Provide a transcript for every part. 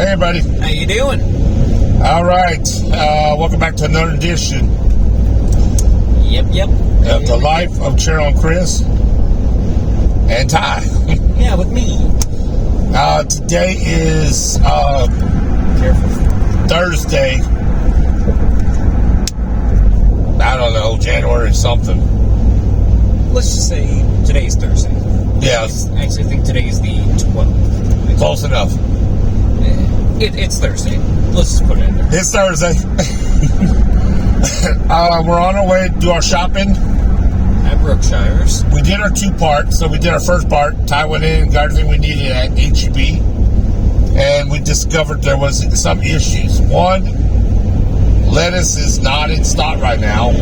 Hey, buddy. How you doing? All right. Welcome back to another edition Yep. of The Life of Cheryl and Chris and Ty. Yeah, with me. Today is Thursday. I don't know, January something. Let's just say today's Thursday. Yeah. I actually think today's the 12th. Close enough. It's Thursday. Let's just put it in there. It's Thursday. We're on our way to do our shopping At Brookshire's. We did our two parts. So we did our first part. Ty went in and got everything we needed at HEB. And we discovered there was some issues. One, lettuce is not in stock right now.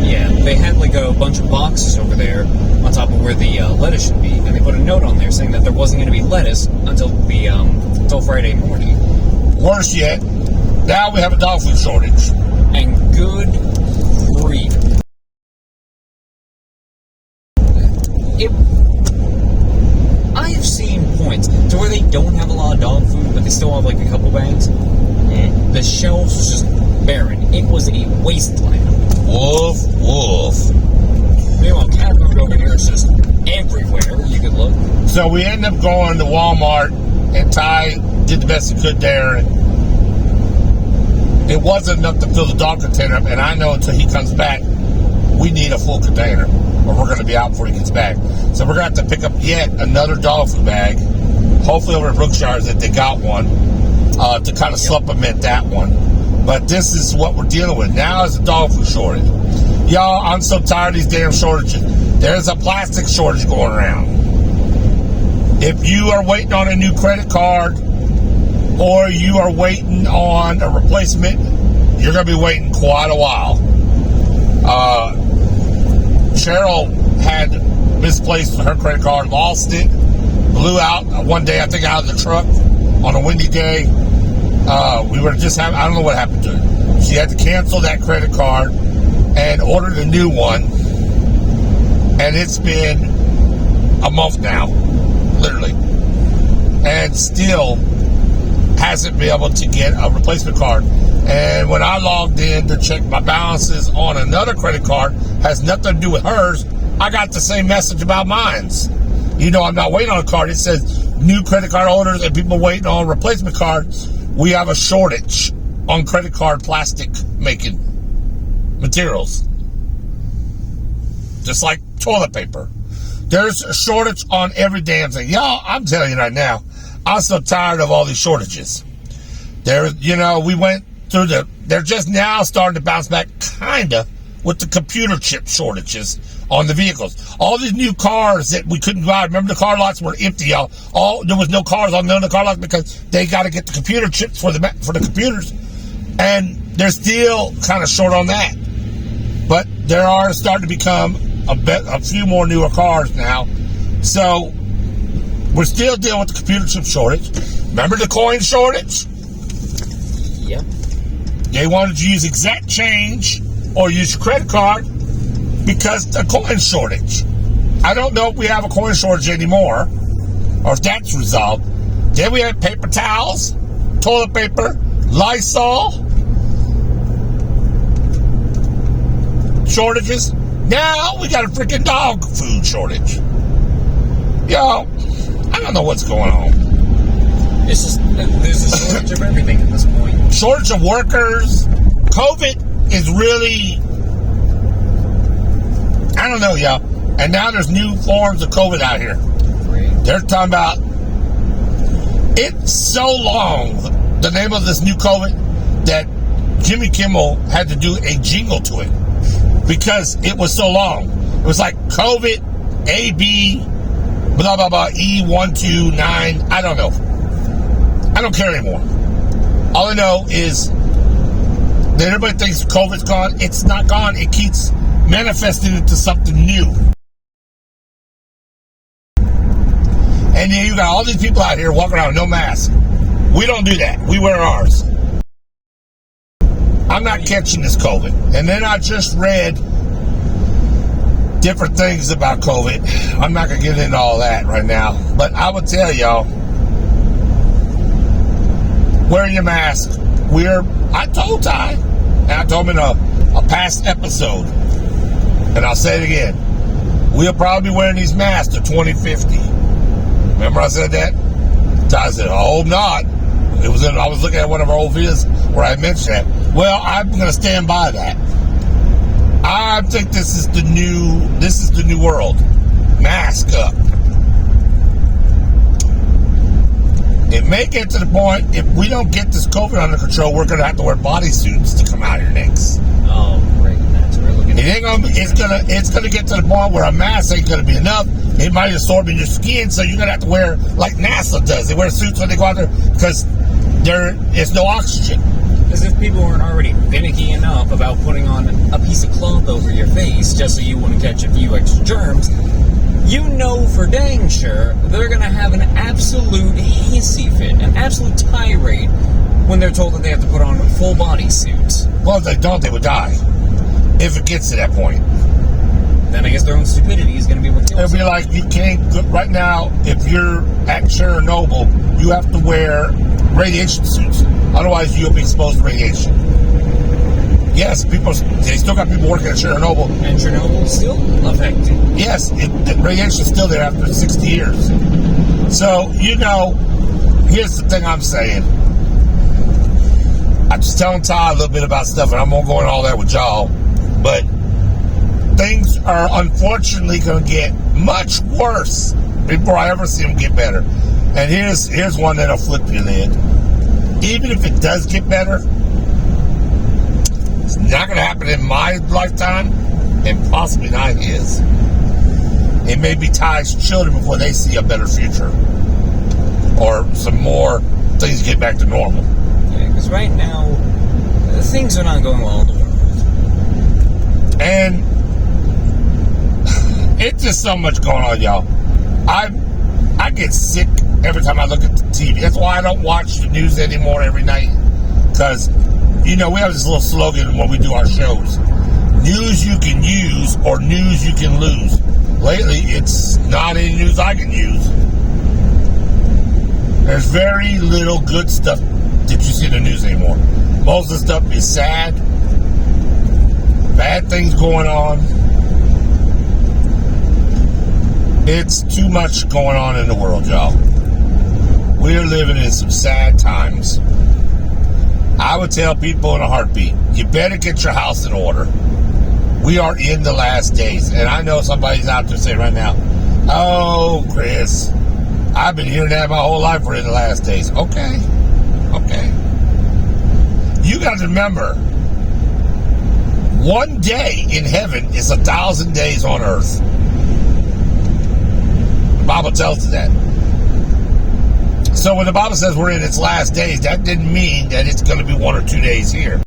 Yeah, they had like a bunch of boxes over there on top of where the lettuce should be. And they put a note on there saying that there wasn't going to be lettuce until Friday morning. Worse yet, now we have a dog food shortage. And good grief. I have seen points to where they don't have a lot of dog food, but they still have like a couple bags. The shelves was just barren. It was a wasteland. Woof. Meanwhile, cat food over here is just everywhere you could look. So we ended up going to Walmart, and Ty did the best he could there. And it wasn't enough to fill the dog container up, and I know until he comes back, we need a full container, or we're going to be out before he gets back. So we're going to have to pick up yet another dog food bag, hopefully over at Brookshire's that they got one, to kind of supplement that one. But this is what we're dealing with. Now is the dog food shortage. Y'all, I'm so tired of these damn shortages. There's a plastic shortage going around. If you are waiting on a new credit card, or you are waiting on a replacement, you're going to be waiting quite a while. Cheryl had misplaced her credit card, lost it, blew out one day, I think, out of the truck on a windy day. We were just having, I don't know what happened to her. She had to cancel that credit card and ordered a new one. And it's been a month now, literally. And still hasn't been able to get a replacement card. And when I logged in to check my balances on another credit card, has nothing to do with hers, I got the same message about mine's. You know, I'm not waiting on a card. It says new credit card holders and people waiting on replacement cards. We have a shortage on credit card plastic making materials. Just like toilet paper. There's a shortage on every damn thing. Y'all, I'm telling you right now, I'm so tired of all these shortages. We went through they're just now starting to bounce back, kinda, with the computer chip shortages on the vehicles. All these new cars that we couldn't buy, remember the car lots were empty, y'all. There was no cars on none of the car lots because they got to get the computer chips for the computers. And they're still kind of short on that. But there are starting to become a few more newer cars now. So we're still dealing with the computer chip shortage. Remember the coin shortage? Yep. They wanted you to use exact change or use your credit card because the coin shortage. I don't know if we have a coin shortage anymore or if that's resolved. Then we had paper towels, toilet paper, Lysol shortages. Now we got a freaking dog food shortage. Yo, I don't know what's going on. It's just, there's a shortage of everything at this point. Shortage of workers. COVID is really, I don't know, y'all. And now there's new forms of COVID out here. They're talking about, it's so long, the name of this new COVID, that Jimmy Kimmel had to do a jingle to it because it was so long. It was like COVID AB blah blah blah E129. I don't know. I don't care anymore. All I know is that everybody thinks COVID's gone. It's not gone. It keeps manifesting into something new. And then you got all these people out here walking around with no mask. We don't do that. We wear ours. I'm not catching this COVID. And then I just read different things about COVID. I'm not going to get into all that right now. But I would tell y'all, wear your mask. I told Ty, and I told him in a past episode, and I'll say it again, we'll probably be wearing these masks to 2050. Remember I said that? Ty said, I hope not. I was looking at one of our old videos where I mentioned that. Well, I'm going to stand by that. I think this is the new world. Mask up. It may get to the point, if we don't get this COVID under control, we're going to have to wear bodysuits to come out here next. Oh, great. That's what we're looking at. It ain't gonna be, it's gonna get to the point where a mask ain't gonna be enough. It might absorb in your skin, so you're gonna have to wear like NASA does. They wear suits when they go out there because there is no oxygen. As if people weren't already finicky enough about putting on a piece of cloth over your face just so you wouldn't catch a few extra germs. You know for dang sure they're gonna have an absolute hissy fit, an absolute tirade when they're told that they have to put on full body suits. Well, if they don't, they would die. If it gets to that point. Then I guess their own stupidity is going to be what kills them. It'll be like, you can't, right now, if you're at Chernobyl, you have to wear radiation suits. Otherwise, you'll be exposed to radiation. Yes, they still got people working at Chernobyl. And Chernobyl's still affected. Yes, the radiation's still there after 60 years. So, here's the thing I'm saying. I'm just telling Ty a little bit about stuff, and I'm going to go into all that with y'all. But things are unfortunately going to get much worse before I ever see them get better. And here's one that'll flip your lid. Even if it does get better, it's not going to happen in my lifetime, and possibly not his. It may be Ty's children before they see a better future, or some more things get back to normal. Yeah, because right now things are not going well in the world. And it's just so much going on, y'all. I get sick every time I look at the TV. That's why I don't watch the news anymore every night. Because, we have this little slogan when we do our shows. News you can use or news you can lose. Lately, it's not any news I can use. There's very little good stuff that you see in the news anymore. Most of the stuff is sad. Bad things going on. It's too much going on in the world, y'all. We're living in some sad times. I would tell people in a heartbeat, you better get your house in order. We are in the last days. And I know somebody's out there saying right now, oh, Chris, I've been hearing that my whole life. We're in the last days. Okay. You got to remember, one day in heaven is 1,000 days on earth. The Bible tells us that. So when the Bible says we're in its last days, that didn't mean that it's going to be 1 or 2 days here.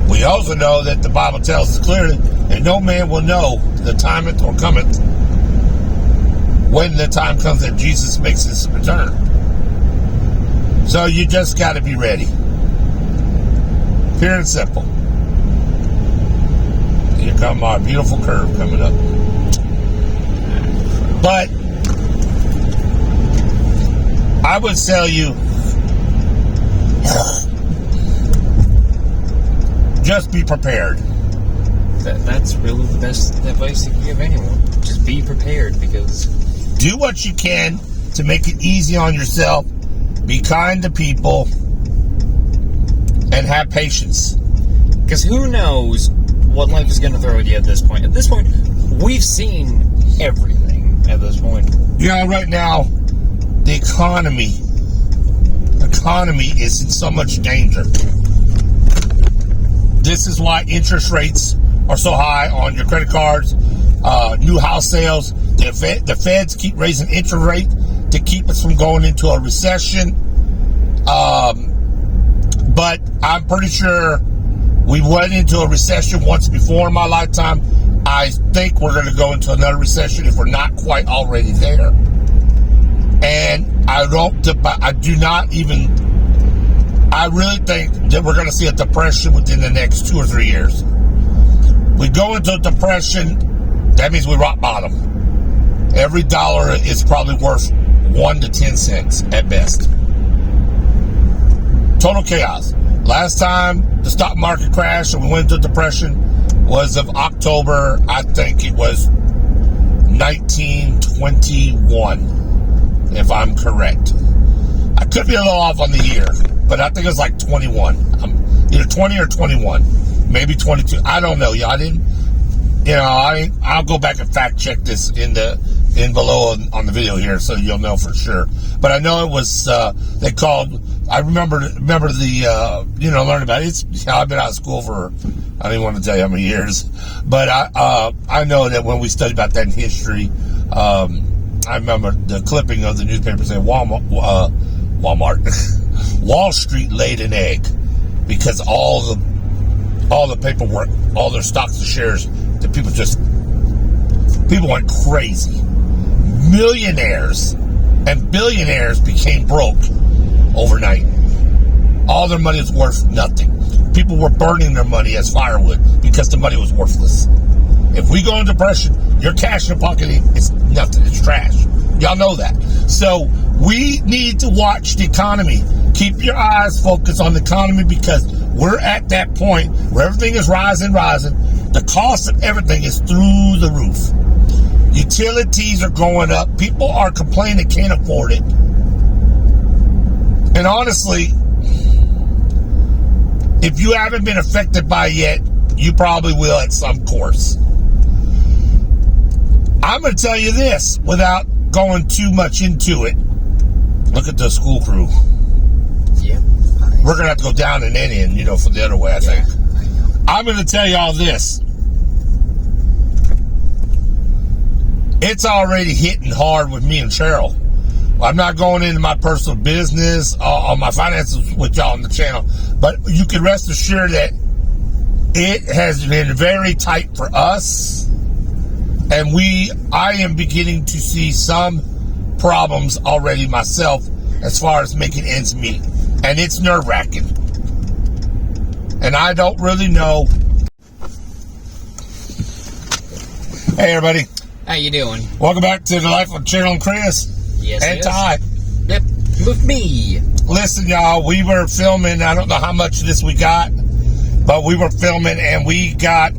We also know that the Bible tells us clearly, and no man will know the time it or cometh when the time comes that Jesus makes his return. So you just got to be ready. Pure and simple. Here come our beautiful curve coming up. But I would tell you, just be prepared. That's really the best advice you can give anyone. Just be prepared, because do what you can to make it easy on yourself. Be kind to people and have patience. Because who knows what life is going to throw at you at this point. At this point, we've seen everything at this point. Right now, the economy is in so much danger. This is why interest rates are so high on your credit cards, new house sales. The feds keep raising interest rate to keep us from going into a recession. But I'm pretty sure we went into a recession once before in my lifetime. I think we're going to go into another recession if we're not quite already there. And I really think that we're going to see a depression within the next 2 or 3 years. We go into a depression, That means we rock bottom. Every dollar is probably worth 1 to 10 cents at best. Total chaos. Last time the stock market crashed and we went into depression was of October, I think it was 1921, if I'm correct. I could be a little off on the year, but I think it was like 21. Either 20 or 21, maybe 22. I don't know. I didn't. I'll go back and fact check this in below on the video here, so you'll know for sure. But I know it was. They called. I remember the. Learn about it. I've been out of school for. I don't even want to tell you how many years, but I know that when we studied about that in history, I remember the clipping of the newspaper saying Walmart, Wall Street laid an egg because all the paperwork, all their stocks and shares, that people went crazy. Millionaires and billionaires became broke overnight. All their money was worth nothing. People were burning their money as firewood because the money was worthless. If we go into depression, your cash in your pocket is nothing. It's trash. Y'all know that. So we need to watch the economy. Keep your eyes focused on the economy because we're at that point where everything is rising. The cost of everything is through the roof. Utilities are going up. People are complaining they can't afford it. And honestly, if you haven't been affected by it yet, you probably will at some course. I'm going to tell you this without going too much into it. Look at the school crew. Yep. We're going to have to go down and in, for the other way, I think. I'm going to tell you all this. It's already hitting hard with me and Cheryl. I'm not going into my personal business or my finances with y'all on the channel, but you can rest assured that it has been very tight for us, and I am beginning to see some problems already myself as far as making ends meet, and it's nerve-wracking, and I don't really know. Hey everybody, how you doing? Welcome back to the life of Cheryl and Chris. Yes, and Ty. Yep, with me. Listen, y'all, we were filming. I don't know how much of this we got, but we were filming and we got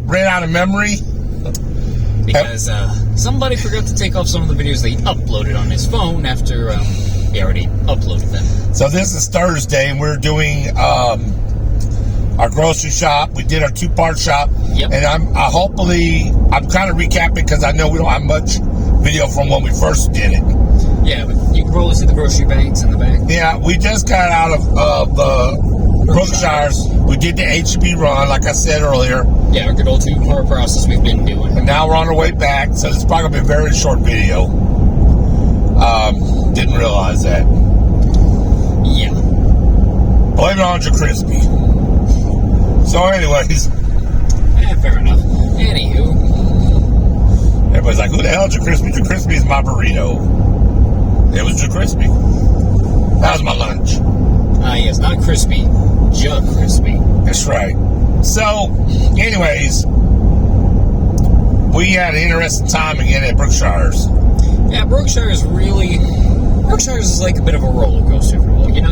ran out of memory. Because somebody forgot to take off some of the videos they uploaded on his phone after he already uploaded them. So this is Thursday, and we're doing our grocery shop. We did our two-part shop. Yep. And I'm kind of recapping because I know we don't have much video from when we first did it. Yeah, but you can probably see the grocery bags in the back. Yeah, we just got out of Brookshires. We did the HB run, like I said earlier. Yeah, our good old two-part process we've been doing. And now we're on our way back, so it's probably going to be a very short video. Didn't realize that. Yeah. Blame it on your crispy. So anyways. Fair enough. Anywho. Everybody's like, who the hell is your crispy? Your crispy is my burrito. It was your crispy. That was my lunch. Yes, not crispy. Jug crispy. That's right. So, anyways, we had an interesting time again at Brookshires. Yeah, Brookshires is like a bit of a roller coaster.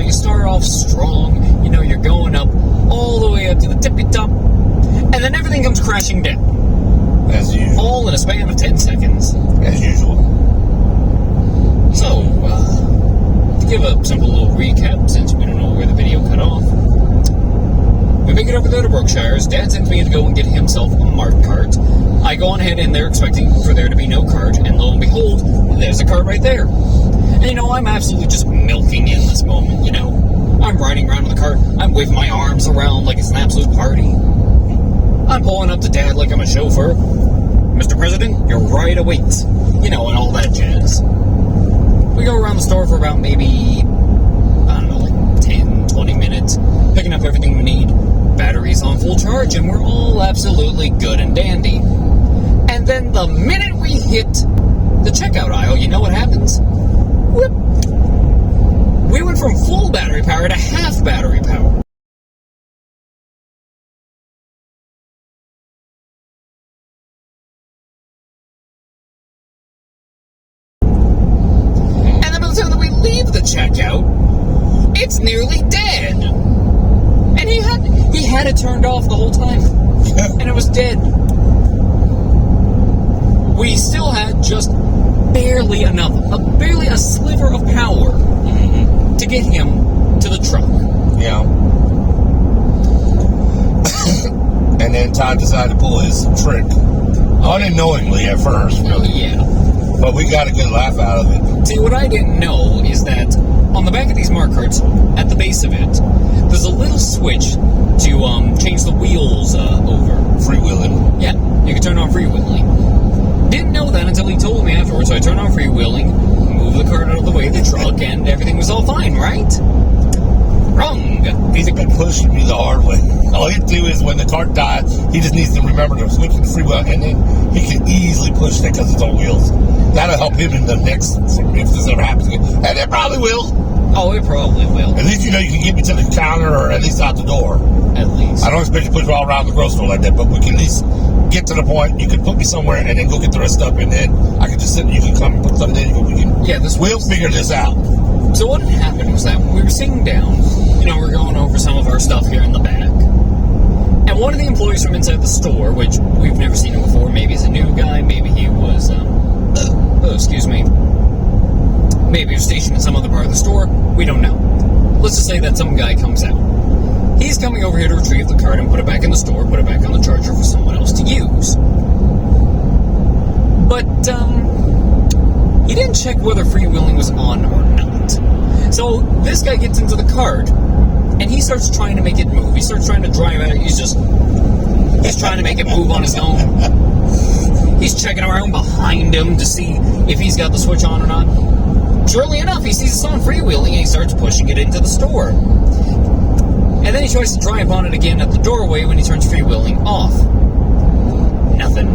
You start off strong, you're going up all the way up to the tippy top, and then everything comes crashing down. As usual. All in a span of 10 seconds. As usual. So, to give a simple little recap, since we don't know where the video cut off, we make it over there to Brookshires. Dad sends me to go and get himself a Mart cart. I go on ahead in there expecting for there to be no cart, and lo and behold, there's a cart right there. And I'm absolutely just milking in this moment, I'm riding around with the cart, I'm waving my arms around like it's an absolute party. I'm pulling up to Dad like I'm a chauffeur. Mr. President, your ride awaits. And all that jazz. We go around the store for about maybe, I don't know, like 10, 20 minutes, picking up everything we need. Batteries on full charge, and we're all absolutely good and dandy. And then the minute we hit the checkout aisle, you know what happens? Whoop! We went from full battery power to half battery power. nearly dead. And he had it turned off the whole time. And it was dead. We still had just barely a sliver of power to get him to the truck. Yeah. And then Todd decided to pull his trick. Unknowingly at first, really. Yeah. But we got a good laugh out of it. See, what I didn't know is that on the back of these mark carts, at the base of it, there's a little switch to change the wheels over. Freewheeling. Yeah, you can turn on freewheeling. Didn't know that until he told me afterwards, so I turned on freewheeling, moved the cart out of the way of the truck, and everything was all fine, right? Wrong. He's been pushing me the hard way. All he do is when the cart dies, he just needs to remember to switch to the freewheel, and then he can easily push it because it's on wheels. That'll help him in the next, if this ever happens again. And it probably will. Oh, it probably will. At least you know you can get me to the counter or at least out the door. At least. I don't expect you to push me all around the grocery store like that, but we can at least get to the point. You can put me somewhere and then go get the rest of it, and then I can just sit and you can come and put something in. We'll figure this out. So what had happened was that when we were sitting down, we're going over some of our stuff here in the back. And one of the employees from inside the store, which we've never seen him before, maybe he's a new guy, maybe he was, maybe he was stationed in some other part of the store, we don't know. Let's just say that some guy comes out. He's coming over here to retrieve the cart and put it back in the store, put it back on the charger for someone else to use. But, he didn't check whether freewheeling was on or not. So, this guy gets into the cart, and he starts trying to make it move. He starts trying to drive out. He's trying to make it move on his own. He's checking around behind him to see if he's got the switch on or not. Surely enough, he sees it's on freewheeling, and he starts pushing it into the store. And then he tries to drive on it again at the doorway when he turns freewheeling off. Nothing.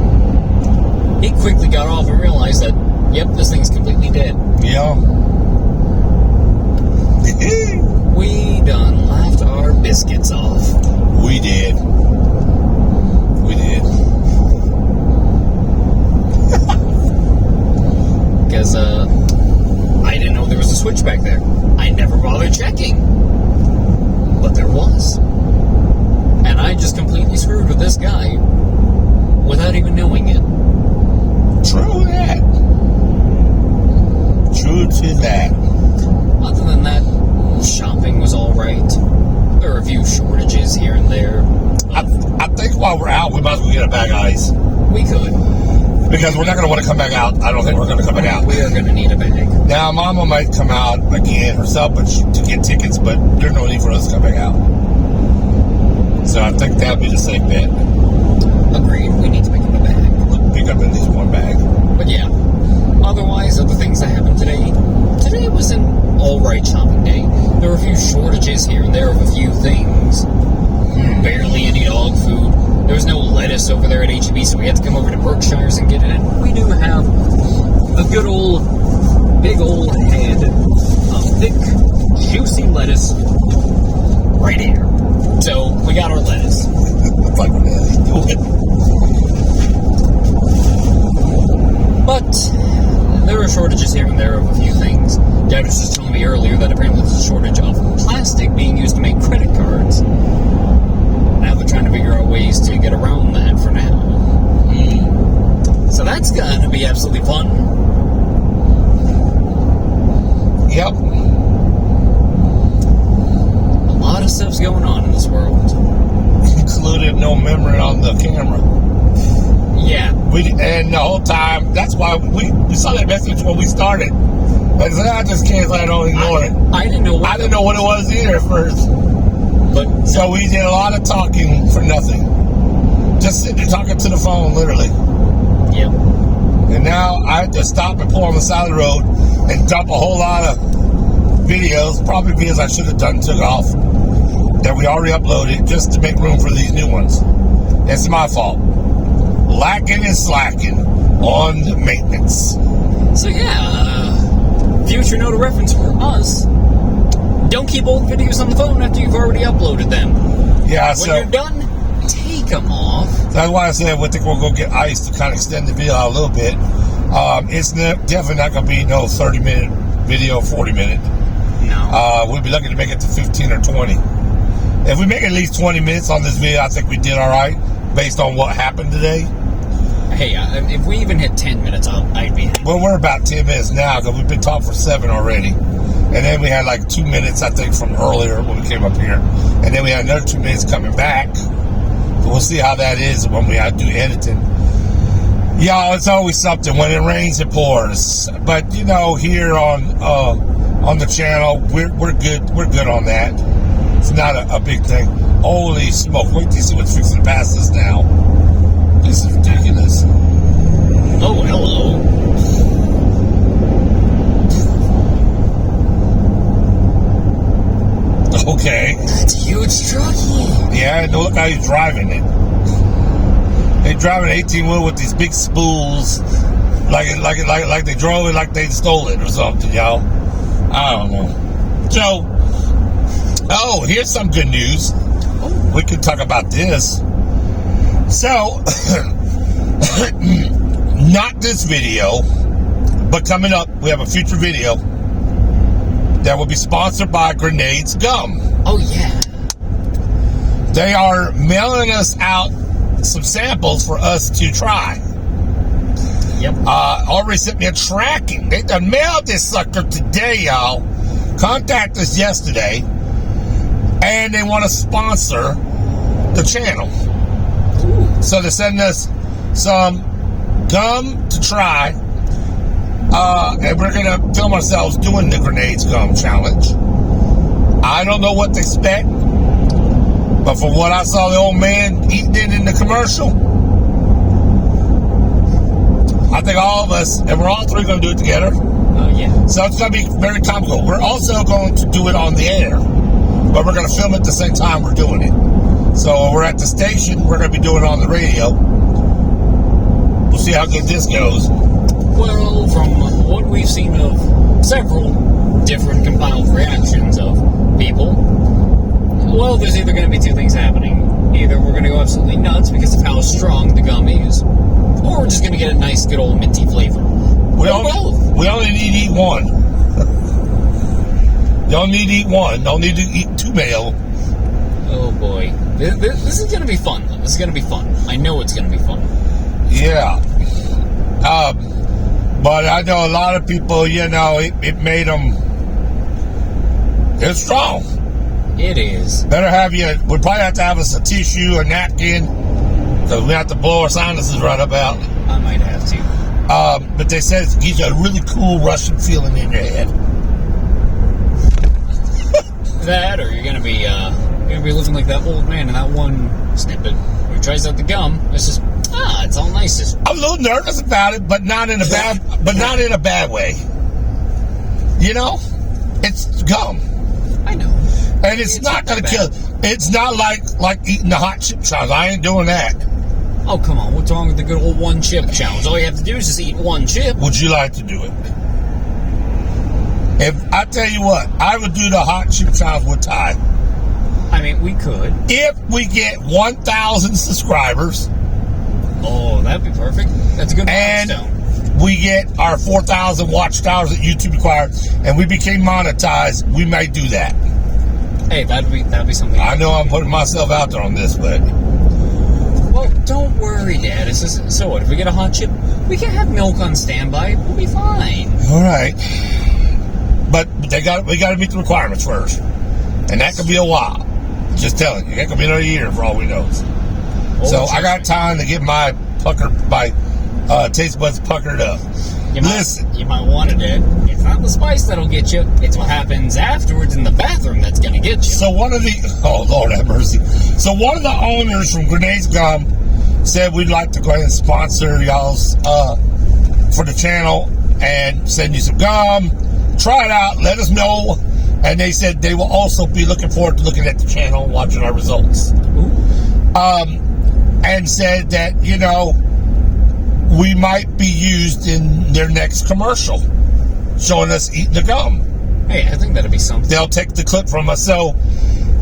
He quickly got off and realized that, yep, this thing's completely dead. Yeah. We done laughed our biscuits off. We did. Because, I didn't know there was a switch back there. I never bothered checking. But there was. And I just completely screwed with this guy without even knowing it. True that. True to that. Other than that, shopping was alright. There were a few shortages here and there. I think while we're out, we might as well get a bag of ice. We could. Because we're not going to want to come back out. I don't think we're going to come back out. We are going to need a bag. Now, Mama might come out again herself to get tickets, but there's no need for us to come back out. So I think that would be the safe bet. Agreed. We need to pick up a bag. We'll pick up at least one bag. But yeah. Otherwise, other things that happened today. Today was an alright shopping day. There were a few shortages here and there of a few things. Barely any dog food. There was no lettuce over there at HEB, so we had to come over to Berkshire's and get it. And we do have a good old, big old head of thick, juicy lettuce right here. So we got our lettuce. But there are shortages here and there of a few things. Dad was just telling me earlier that apparently there's a shortage of plastic being used to make credit cards. Now they're trying to figure out ways to get around that for now. So that's going to be absolutely fun. Yep. A lot of stuff's going on in this world. Included no memory on the camera. Yeah. And the whole time, that's why we saw that message when we started. Like, I just can't let it on, ignore it. I didn't know I didn't know what it was either at first. But so we did a lot of talking for nothing. Just sitting there talking to the phone, literally. Yep. And now I have to stop and pull on the side of the road and dump a whole lot of videos, probably videos I should have done took off, that we already uploaded, just to make room for these new ones. It's my fault. Lacking and slacking on the maintenance. So yeah, future note of reference for us. Don't keep old videos on the phone after you've already uploaded them. Yeah, when you're done, take them off. That's why I said we think we'll go get ice to kind of extend the video out a little bit. It's definitely not going to be no 30-minute video, 40-minute. No. We'll be looking to make it to 15 or 20. If we make at least 20 minutes on this video, I think we did all right based on what happened today. Hey, if we even hit 10 minutes, I'd be happy. Well, we're about 10 minutes now because we've been talking for 7 already. And then we had like 2 minutes, I think, from earlier when we came up here. And then we had another 2 minutes coming back. So we'll see how that is when we do editing. Y'all, it's always something. When it rains, it pours. But, you know, here on the channel, we're good. We're good on that. It's not a big thing. Holy smoke. Wait till you see what's fixing to pass us now. This is ridiculous. Oh, hello. Okay. That's a huge truck here. Yeah, look how he's driving it. They're driving an 18-wheel with these big spools, like they drove it like they stole it or something, y'all. I don't know. So, here's some good news. We can talk about this. So, not this video, but coming up, we have a future video that will be sponsored by Grenades Gum. Oh, yeah. They are mailing us out some samples for us to try. Yep. Already sent me a tracking. They done mailed this sucker today, y'all. Contacted us yesterday, and they want to sponsor the channel. Ooh. So they're sending us some gum to try, and we're gonna film ourselves doing the Grenades Gum challenge. I don't know what to expect, but from what I saw the old man eating it in the commercial, I think all of us, and we're all three going to do it together. Oh, yeah. So it's going to be very comical. We're also going to do it on the air, but we're going to film it at the same time we're doing it. So we're at the station. We're going to be doing it on the radio. We'll see how good this goes. Well, from what we've seen of several different compiled reactions of people, well, there's either going to be two things happening. Either we're going to go absolutely nuts because of how strong the gum is, or we're just going to get a nice, good old minty flavor. We only need to eat one. You don't need to eat one. Don't need to eat 2 mail. Oh, boy. This is going to be fun, though. This is going to be fun. I know it's going to be fun. Yeah. But I know a lot of people, you know, it made them... It's strong. It is. Better have you... We'd probably have to have us a tissue, a napkin, because we have to blow our sinuses right about. I might have to. But they said it gives you a really cool Russian feeling in your head. That, or you're gonna be looking like that old man in that one snippet where he tries out the gum. It's just it's all nice. Just... I'm a little nervous about it, but not in a bad way. You know, it's gum. I know. And it's not gonna kill. It's not like eating the hot chip challenge. I ain't doing that. Oh, come on. What's wrong with the good old one chip challenge? All you have to do is just eat one chip. Would you like to do it? If I tell you what, I would do the hot chip challenge with Ty. I mean, we could. If we get 1,000 subscribers. Oh, that'd be perfect. That's a good milestone. And we get our 4,000 watch hours that YouTube requires, and we became monetized, we may do that. Hey, that'd be something. I know I'm putting myself out there on this, but... Well, don't worry, Dad. It's just, so what? If we get a hot chip, we can have milk on standby. We'll be fine. All right. But we got to meet the requirements first. And that could be a while. Just telling you. That could be another year for all we know. So I got time to get my taste buds puckered up. Listen. You might want it, Dad. It's not the spice that'll get you. It's what happens afterwards in the bathroom that's going to get you. So one of the... Oh, Lord have mercy. So one of the owners from Grenades Gum said we'd like to go ahead and sponsor y'all's for the channel and send you some gum. Try it out. Let us know. And they said they will also be looking forward to looking at the channel and watching our results. Ooh. And said that, you know, we might be used in their next commercial, showing us eating the gum. Hey, I think that'd be something. They'll take the clip from us. So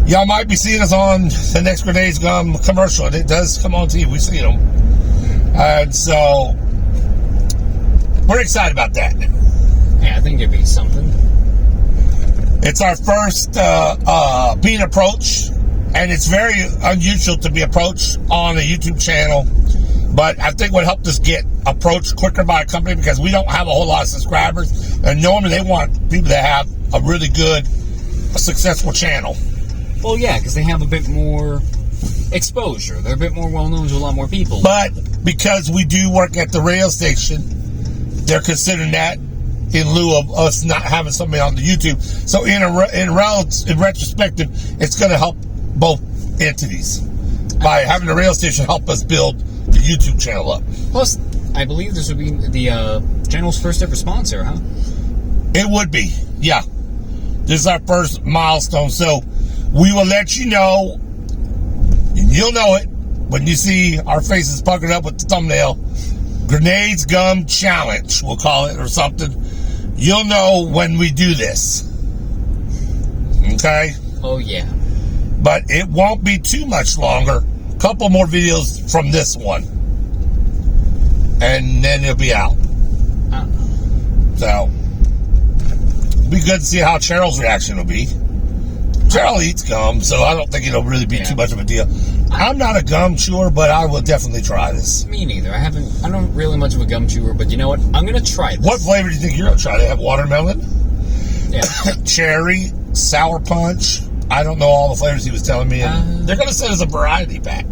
y'all might be seeing us on the next Grenades Gum commercial. And it does come on TV. We see them. And so we're excited about that. Yeah, I think it'd be something. It's our first being approached, and it's very unusual to be approached on a YouTube channel. But I think what helped us get approached quicker by a company, because we don't have a whole lot of subscribers, and normally they want people that have a really good, successful channel. Well, yeah, because they have a bit more exposure. They're a bit more well-known to a lot more people. But because we do work at the radio station, they're considering that in lieu of us not having somebody on the YouTube. So in retrospective, it's going to help both entities by having the radio station help us build the YouTube channel up. Plus, I believe this would be the channel's first ever sponsor, huh? It would be, yeah. This is our first milestone, so we will let you know, and you'll know it when you see our faces puckered up with the thumbnail. Grenades Gum Challenge, we'll call it, or something. You'll know when we do this. Okay? Oh, yeah. But it won't be too much longer. A couple more videos from this one. And then it'll be out. So, it'll be good to see how Cheryl's reaction will be. Cheryl eats gum, so I don't think it'll really be too much of a deal. I'm not a gum chewer, but I will definitely try this. Me neither. I don't really much of a gum chewer, but you know what? I'm going to try this. What flavor do you think you're going to try? They have watermelon? Yeah. Cherry, sour punch. I don't know all the flavors he was telling me. And they're going to send us a variety pack.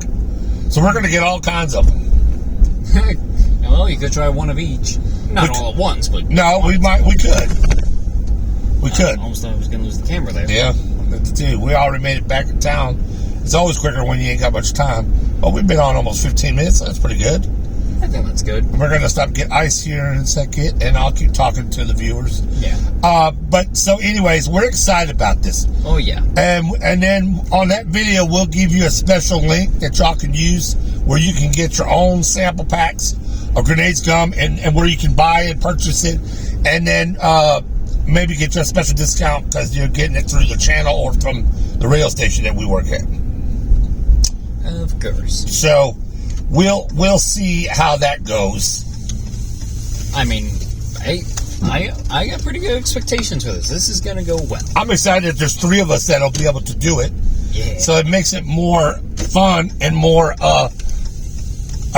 So we're going to get all kinds of them. Well, you could try one of each. Not all at once, but... No, we could. We could. I almost thought I was going to lose the camera there. Yeah. We already made it back in town. It's always quicker when you ain't got much time. But we've been on almost 15 minutes, so that's pretty good. I think that's good. We're going to stop and get ice here in a second, and I'll keep talking to the viewers. Yeah. But so anyways, we're excited about this. Oh, yeah. And then on that video, we'll give you a special link that y'all can use where you can get your own sample packs of Grenades Gum and where you can buy and purchase it. And then maybe get you a special discount because you're getting it through the channel or from the radio station that we work at. Of course. So we'll see how that goes. I mean, I got pretty good expectations for this. This is going to go well. I'm excited that there's 3 of us that'll be able to do it. Yeah. So it makes it more fun and more a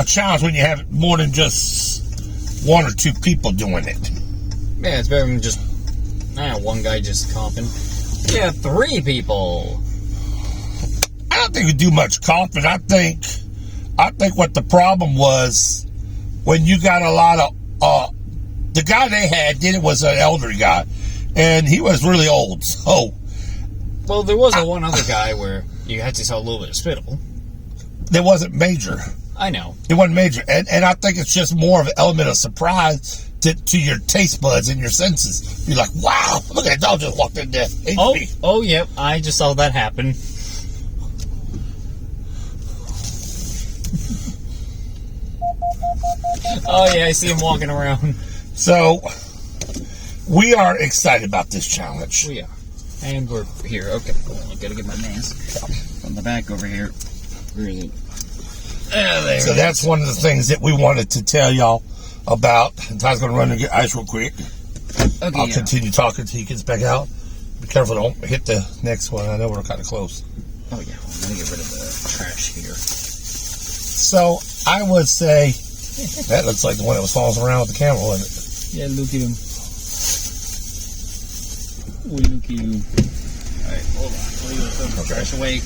challenge when you have more than just 1 or 2 people doing it. Yeah, it's better than just one guy just coughing. Yeah, 3 people. I don't think we do much coughing. I think what the problem was when you got a lot of the guy they had did it was an elderly guy, and he was really old. So, well, there was one other guy where you had to tell a little bit of spittle. It wasn't major. I know. It wasn't major, and I think it's just more of an element of surprise to your taste buds and your senses. You're like, wow, look at that dog just walked in there. Oh, yep, I just saw that happen. Oh, yeah, I see him walking around. So, we are excited about this challenge. We are. And we're here. Okay, I gotta get my mask from the back over here. Where is it? So that's one of the things that we wanted to tell y'all about. And Ty's going to run and get ice real quick. Okay, I'll continue talking until he gets back out. Be careful, don't hit the next one. I know we're kind of close. Oh, yeah. I'm going to get rid of the trash here. So, I would say that looks like the one that was falling around with the camera, wasn't it? Yeah, look at him. Oh, look at you. Alright, hold on. Let me throw the trash away.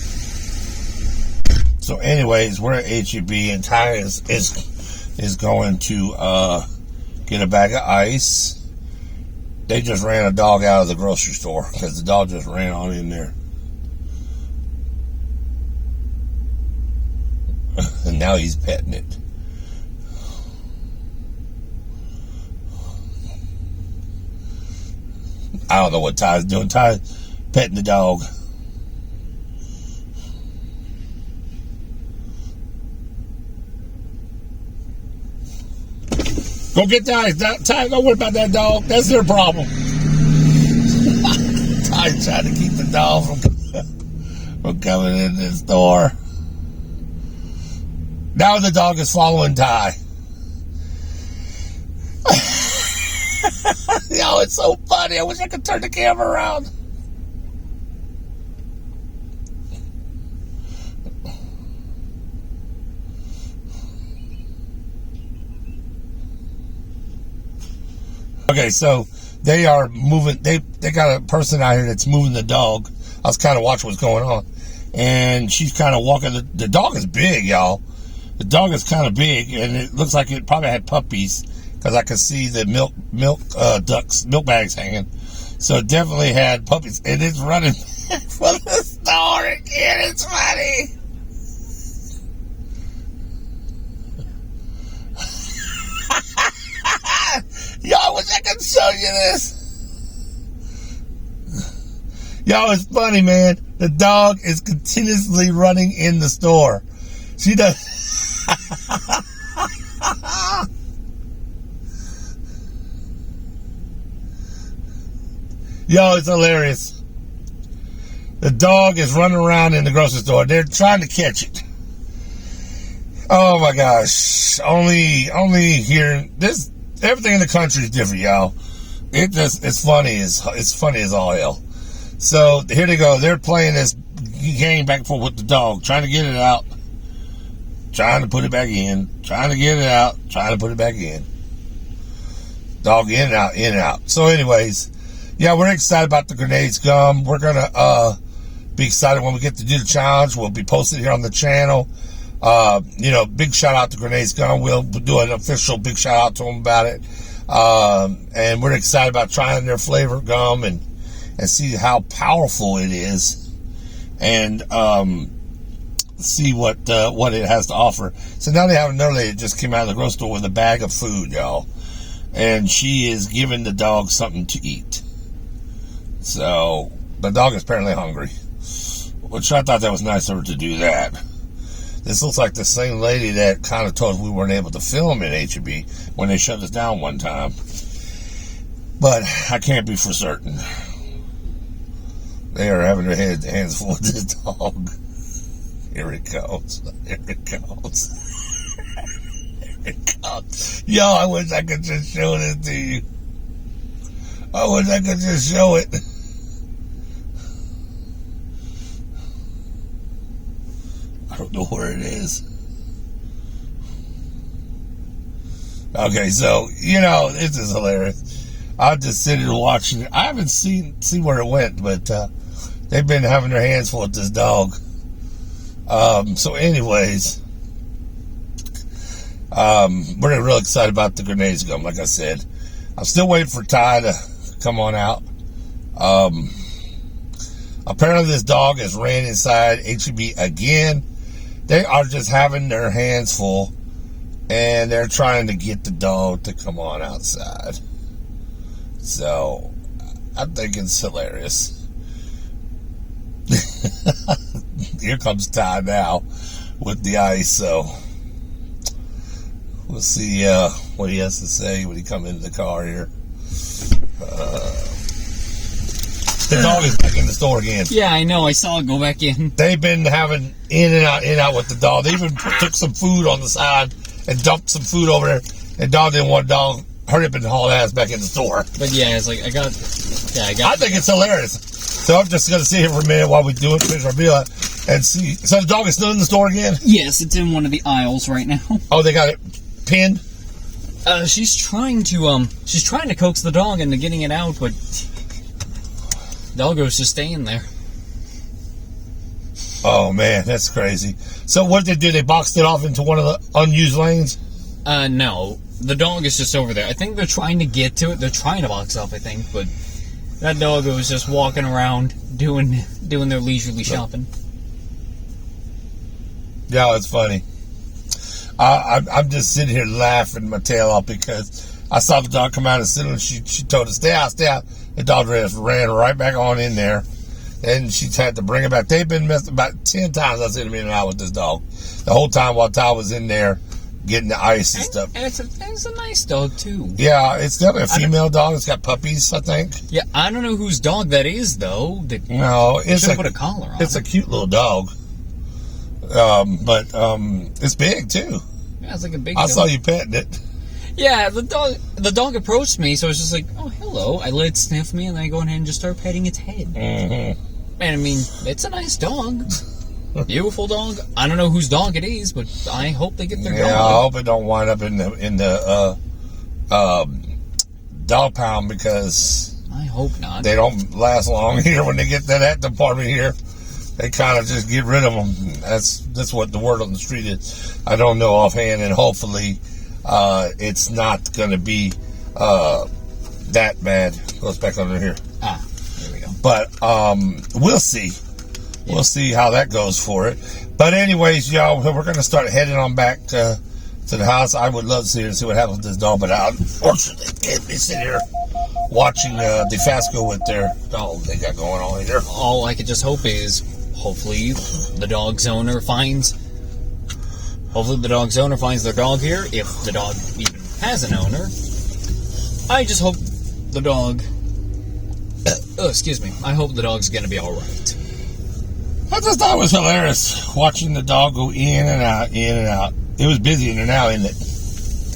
So, anyways, we're at HEB, and Ty is going to get a bag of ice. They just ran a dog out of the grocery store because the dog just ran on in there. And now he's petting it. I don't know what Ty's doing. Ty's petting the dog. Go get Ty. Ty, don't worry about that dog. That's their problem. Ty's trying to keep the dog from coming in the store. Now the dog is following Ty. Yo, it's so funny. I wish I could turn the camera around. Okay, so they are moving. They got a person out here that's moving the dog. I was kind of watching what's going on, and she's kind of walking. The dog is big, y'all. The dog is kind of big, and it looks like it probably had puppies because I could see the milk bags hanging. So it definitely had puppies, and it's running for the store again. It's funny. Y'all, wish I could show you this. Y'all, it's funny, man. The dog is continuously running in the store. She does. Yo, it's hilarious. The dog is running around in the grocery store. They're trying to catch it. Oh my gosh. Only here. This everything in the country is different, y'all. It's funny as all hell. So here they go. They're playing this game back and forth with the dog, trying to get it out, trying to put it back in, trying to get it out, trying to put it back in. Dog in and out, in and out. So anyways, yeah, we're excited about the grenades gum. We're gonna be excited when we get to do the challenge. We'll be posted here on the channel. Big shout out to Grenades Gum. We'll do an official big shout out to them about it. And we're excited about trying their flavor gum and see how powerful it is, and see what it has to offer. So now they have another lady that just came out of the grocery store with a bag of food, y'all, and she is giving the dog something to eat. So the dog is apparently hungry, which I thought that was nice of her to do that. This looks like the same lady that kind of told us we weren't able to film in HEB when they shut us down one time. But I can't be for certain. They are having their hands full with this dog. Here it goes. Here it goes. Here it comes. Yo, I wish I could just show this to you. I wish I could just show it. I don't know where it is. Okay, so, this is hilarious. I'm just sitting here watching it. I haven't seen where it went, but they've been having their hands full with this dog. So anyways, we're real excited about the grenades gum, like I said. I'm still waiting for Ty to come on out. Apparently this dog has ran inside HEB again. They are just having their hands full, and they're trying to get the dog to come on outside. So, I think it's hilarious. Here comes Ty now with the ice, so we'll see what he has to say when he comes into the car here. The dog is back in the store again. Yeah, I know. I saw it go back in. They've been having in and out with the dog. They even took some food on the side and dumped some food over there. And dog didn't want dog. Hurry up and haul ass back in the store. But yeah, it's like I think it's hilarious. So I'm just gonna sit here for a minute while we do it, finish our meal, and see. So the dog is still in the store again? Yes, it's in one of the aisles right now. Oh, they got it pinned? She's trying to coax the dog into getting it out, but Doggo's just staying there. Oh man, that's crazy. So what did they do? They boxed it off into one of the unused lanes? No. The dog is just over there. I think they're trying to get to it. They're trying to box off, I think, but that doggo is just walking around doing their leisurely shopping. Yeah, it's funny. I'm just sitting here laughing my tail off because I saw the dog come out and sit and she told us, stay out, stay out. The dog ran right back on in there. And she had to bring it back. They've been messed about 10 times. I seen him in and out with this dog. The whole time while Ty was in there getting the ice and stuff. And it's a nice dog, too. Yeah, it's definitely a female dog. It's got puppies, I think. Yeah, I don't know whose dog that is, though. No, it's put a collar on. It's a cute little dog. But it's big, too. Yeah, it's like a big dog. I saw you petting it. Yeah, the dog approached me, so I was just like, oh, hello. I let it sniff me, and then I go ahead and just start petting its head. Mm-hmm. And I mean, it's a nice dog. Beautiful dog. I don't know whose dog it is, but I hope they get their dog. Yeah, I hope it don't wind up in the dog pound because I hope not. they don't last long here when they get to that department here. They kind of just get rid of them. That's what the word on the street is. I don't know offhand, and hopefully it's not going to be that bad. Goes back under here. There we go. But we'll see. Yeah. We'll see how that goes for it. But anyways, y'all, we're going to start heading on back to the house. I would love to see what happens with this dog, but unfortunately, can't be sitting here watching the Fiasco with their dog they got going on here. All I could just hope is, hopefully the dog's owner finds their dog here, if the dog even has an owner. I just hope the dog, excuse me, I hope the dog's going to be alright. I just thought it was hilarious watching the dog go in and out, in and out. It was busy in there now, isn't it?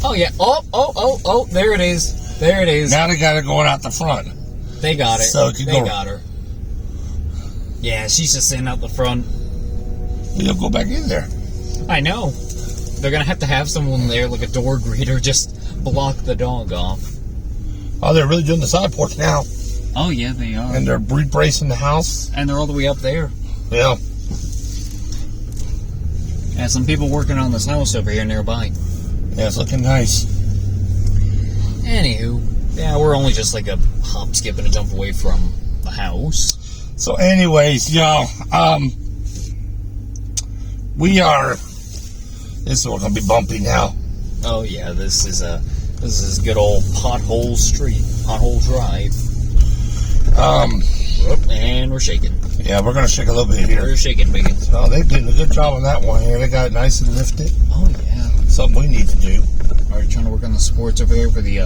Oh, yeah. Oh, there it is. There it is. Now they got it going out the front. They got it. So it can they go. got her. Yeah, she's just sitting out the front. You'll go back in there. I know. They're going to have someone there, like a door greeter, just block the dog off. Oh, they're really doing the side porch now. Oh, yeah, they are. And they're rebracing the house. And they're all the way up there. Yeah. And some people working on this house over here nearby. Yeah, it's looking nice. Anywho, yeah, we're only just like a hop, skip, and a jump away from the house. So anyways, y'all, we are, this is going to be bumpy now. Oh, yeah, this is good old pothole street, pothole drive. And we're shaking. Yeah, we're going to shake a little bit here. We're shaking, bacon. Oh, they did a good job on that one here. They got it nice and lifted. Oh, yeah. Something we need to do. Are you trying to work on the supports over there for the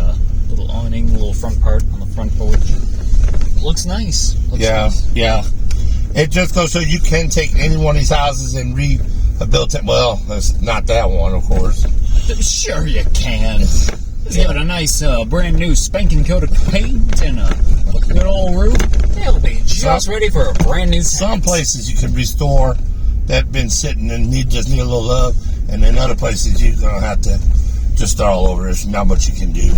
little awning, the little front part on the front porch? Looks nice. Yeah. It just goes so you can take any one of these houses and rebuild it. Well, that's not that one, of course. Sure you can. Just give it a nice brand new spanking coat of paint and a good old roof. They'll be just ready for a brand new house. Some places you can restore that been sitting and just need a little love, and then other places you're gonna have to just start all over. There's not much you can do.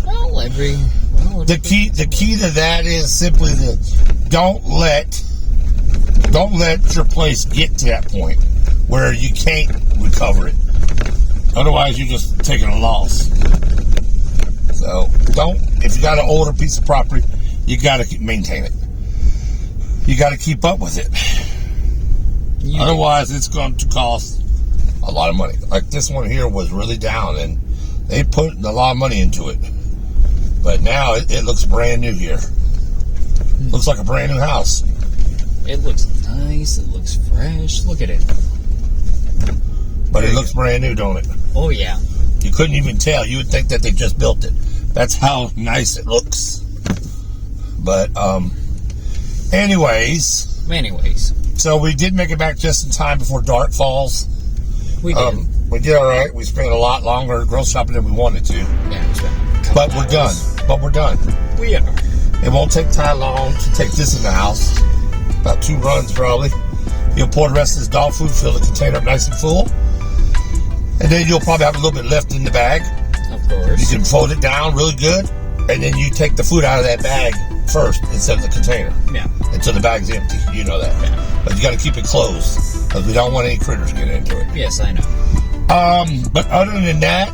Well, the key to that is simply don't let your place get to that point where you can't recover it. Otherwise, you're just taking a loss. So if you got an older piece of property, you got to maintain it. You got to keep up with it. Yeah. Otherwise, it's going to cost a lot of money. Like this one here was really down, and they put a lot of money into it. But now it looks brand new here. Looks like a brand new house. It looks nice. It looks fresh. Look at it. But it looks brand new, don't it? Oh, yeah. You couldn't even tell. You would think that they just built it. That's how nice it looks. But, anyways. So we did make it back just in time before dark falls. We did. We did all right. We spent a lot longer grocery shopping than we wanted to. Yeah, we spent But we're done. We are. It won't take Ty long to take this in the house. About 2 runs, probably. You'll pour the rest of this dog food, fill the container up nice and full. And then you'll probably have a little bit left in the bag. Of course. You can fold it down really good, and then you take the food out of that bag first instead of the container. Yeah. Until the bag's empty. You know that. Yeah. But you got to keep it closed because we don't want any critters getting into it. Yes, I know. But other than that,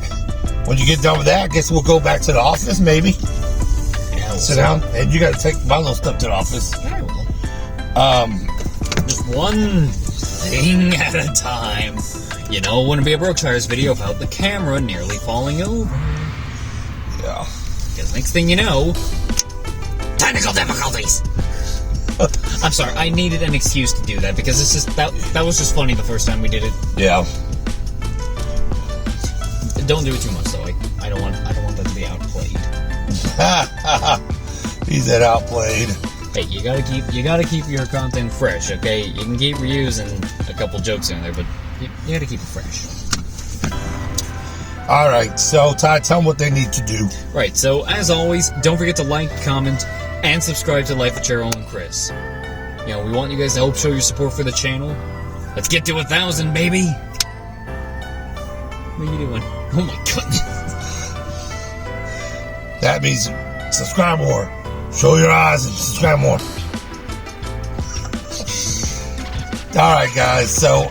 when you get done with that, I guess we'll go back to the office, maybe. Yeah, we'll Sit down, and you got to take my little stuff to the office. I will. Just one thing at a time. You know, it wouldn't be a Brookshire's video without the camera nearly falling over. Yeah. Because next thing you know, technical difficulties. I'm sorry, I needed an excuse to do that because it's just that was just funny the first time we did it. Yeah. Don't do it too much though. I don't want that to be outplayed. He said outplayed. Hey, you gotta keep your content fresh, okay? You can keep reusing a couple jokes in there, but you gotta keep it fresh. All right, so Ty, tell them what they need to do. Right, so as always, don't forget to like, comment, and subscribe to Life with Cheryl and Chris. You know, we want you guys to help show your support for the channel. Let's get to 1,000, baby! What are you doing? Oh my goodness. that means subscribe more. Show your eyes and subscribe more. Alright, guys. So,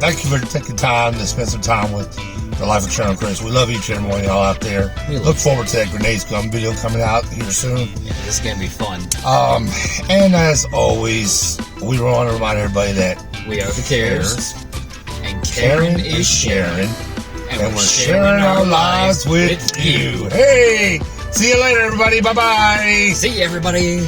thank you for taking time to spend some time with the Life of Cheryl and Chris. We love each and every one of y'all out there. Look forward to that Grenades Gum video coming out here soon. Yeah, this is going to be fun. And as always, we want to remind everybody that we are the Cares. And Karen is sharing. And we're sharing our lives with you. Hey! See you later, everybody. Bye-bye. See you, everybody.